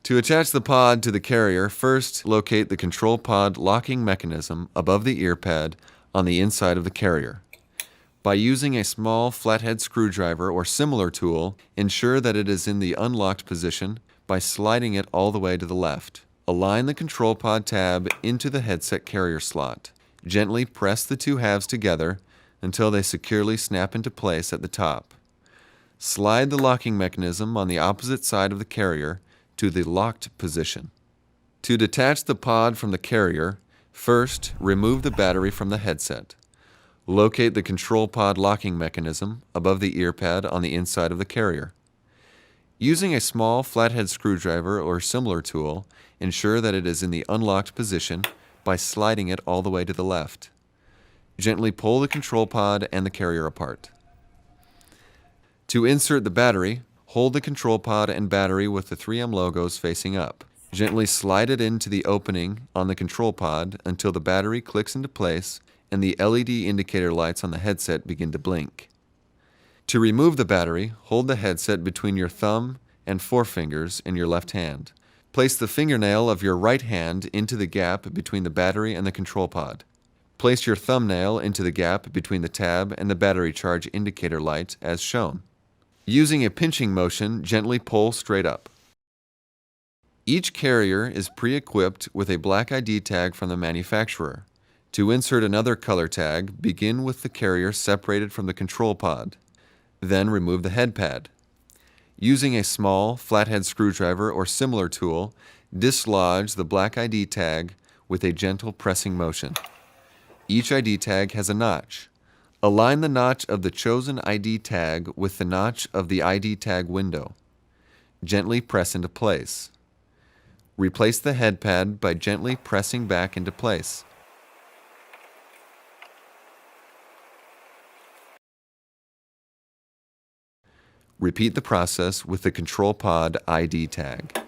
To attach the pod to the carrier, first locate the control pod locking mechanism above the ear pad on the inside of the carrier. By using a small flathead screwdriver or similar tool, ensure that it is in the unlocked position by sliding it all the way to the left. Align the control pod tab into the headset carrier slot. Gently press the two halves together until they securely snap into place at the top. Slide the locking mechanism on the opposite side of the carrier to the locked position. To detach the pod from the carrier, first remove the battery from the headset. Locate the control pod locking mechanism above the ear pad on the inside of the carrier. Using a small flathead screwdriver or similar tool, ensure that it is in the unlocked position by sliding it all the way to the left. Gently pull the control pod and the carrier apart. To insert the battery, hold the control pod and battery with the 3M logos facing up. Gently slide it into the opening on the control pod until the battery clicks into place and the LED indicator lights on the headset begin to blink. To remove the battery, hold the headset between your thumb and forefingers in your left hand. Place the fingernail of your right hand into the gap between the battery and the control pod. Place your thumbnail into the gap between the tab and the battery charge indicator light as shown. Using a pinching motion, gently pull straight up. Each carrier is pre-equipped with a black ID tag from the manufacturer. To insert another color tag, begin with the carrier separated from the control pod. Then remove the head pad. Using a small flathead screwdriver or similar tool, dislodge the black ID tag with a gentle pressing motion. Each ID tag has a notch. Align the notch of the chosen ID tag with the notch of the ID tag window. Gently press into place. Replace the head pad by gently pressing back into place. Repeat the process with the control pod ID tag.